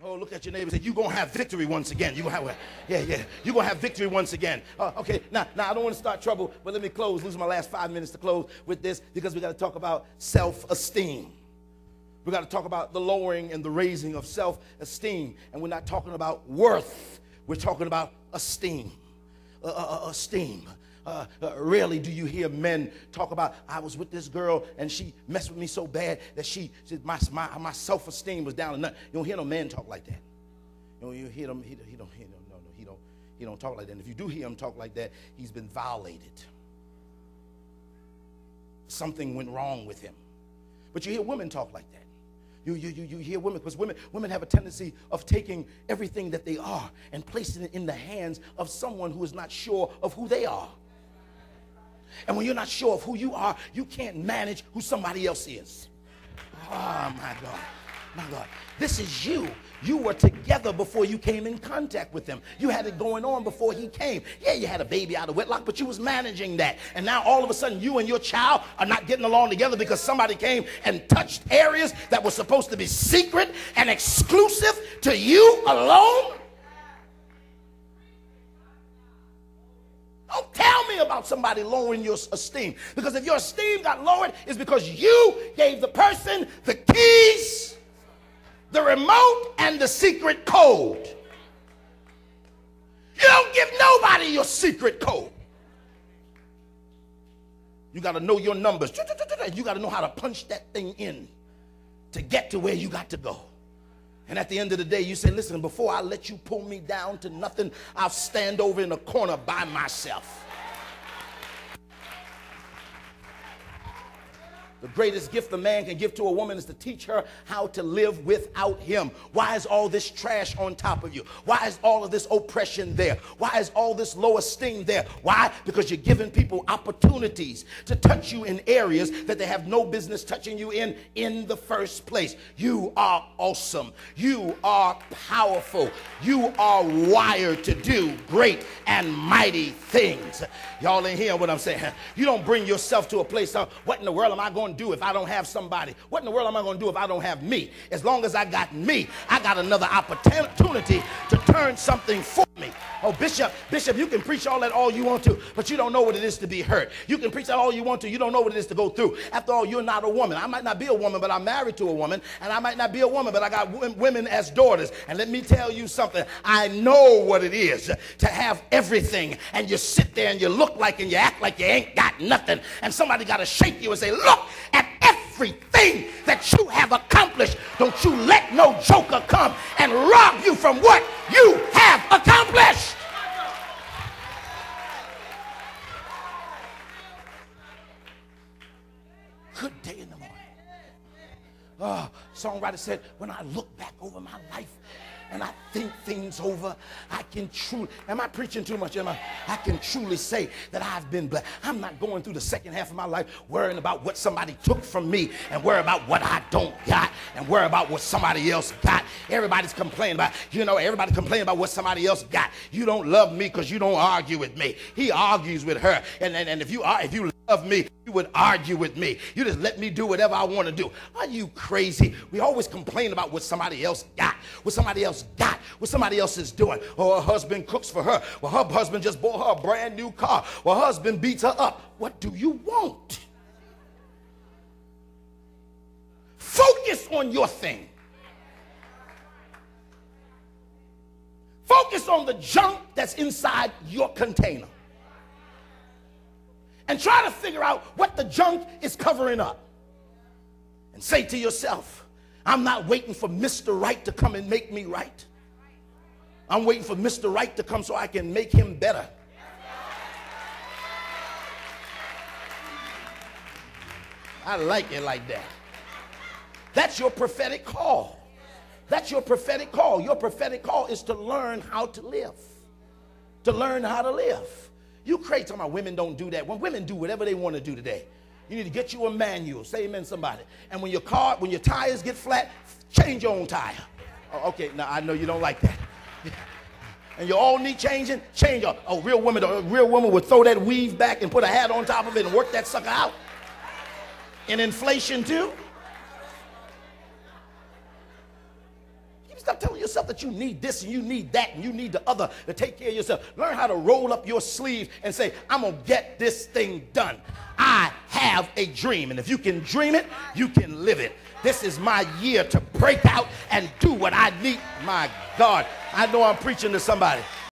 Oh, look at your neighbor and say, you're going to have victory once again. You're going to have, you're going to have victory once again. Okay, now I don't want to start trouble, but let me lose my last 5 minutes to close with this, because we got to talk about self-esteem. We got to talk about the lowering and the raising of self-esteem. And we're not talking about worth. We're talking about esteem. Esteem. Rarely do you hear men talk about, I was with this girl and she messed with me so bad that she said my self-esteem was down to nothing. You don't hear no man talk like that. You hear them, he don't talk like that. And if you do hear him talk like that, he's been violated. Something went wrong with him. But you hear women talk like that. You hear women, because women have a tendency of taking everything that they are and placing it in the hands of someone who is not sure of who they are. And when you're not sure of who you are, you can't manage who somebody else is. Oh, my God. My God. This is you. You were together before you came in contact with him. You had it going on before he came. Yeah, you had a baby out of wedlock, but you was managing that. And now all of a sudden you and your child are not getting along together because somebody came and touched areas that were supposed to be secret and exclusive to you alone. Don't tell me about somebody lowering your esteem. Because if your esteem got lowered, it's because you gave the person the keys, the remote, and the secret code. You don't give nobody your secret code. You got to know your numbers. You got to know how to punch that thing in to get to where you got to go. And at the end of the day, you say, listen, before I let you pull me down to nothing, I'll stand over in a corner by myself. The greatest gift a man can give to a woman is to teach her how to live without him. Why is all this trash on top of you? Why is all of this oppression there? Why is all this low esteem there? Why? Because you're giving people opportunities to touch you in areas that they have no business touching you in the first place. You are awesome. You are powerful. You are wired to do great and mighty things. Y'all ain't hearing what I'm saying. You don't bring yourself to a place of, what in the world am I going to do if I don't have somebody? What in the world am I going to do if I don't have me? As long as I got me, I got another opportunity to turn something for me. Oh, Bishop, you can preach all that all you want to, but you don't know what it is to be hurt. You can preach that all you want to, you don't know what it is to go through. After all, you're not a woman. I might not be a woman, but I'm married to a woman, and I might not be a woman, but I got women as daughters. And let me tell you something, I know what it is to have everything, and you sit there and you look like and you act like you ain't got nothing, and somebody got to shake you and say, look at everything that you have accomplished. Don't you let no joker come and rob you from what you have accomplished. Good day in the morning. Songwriter said, when I look back over my life and I think things over, I can truly, am I preaching too much? I can truly say that I've been blessed. I'm not going through the second half of my life worrying about what somebody took from me and worry about what I don't got and worry about what somebody else got. Everybody's complaining about, everybody complaining about what somebody else got. You don't love me because you don't argue with me. He argues with her. And if you love me, you would argue with me. You just let me do whatever I want to do. Are you crazy? We always complain about what somebody else got, what somebody else is doing. Or her husband cooks for her. Well, her husband just bought her a brand new car. Well, her husband beats her up. What do you want? Focus on your thing. Focus on the junk that's inside your container. And try to figure out what the junk is covering up. And say to yourself, I'm not waiting for Mr. Right to come and make me right. I'm waiting for Mr. Right to come so I can make him better. I like it like that. That's your prophetic call. That's your prophetic call. Your prophetic call is to learn how to live. To learn how to live. You crazy talking about women don't do that. When women do whatever they want to do today, you need to get you a manual. Say amen, somebody. And when your tires get flat, change your own tire. Oh, okay, now I know you don't like that. And your oil need changing, change your. A real woman would throw that weave back and put a hat on top of it and work that sucker out. And inflation too. Stop telling yourself that you need this and you need that and you need the other to take care of yourself. Learn how to roll up your sleeve and say, I'm going to get this thing done. I have a dream. And if you can dream it, you can live it. This is my year to break out and do what I need. My God, I know I'm preaching to somebody.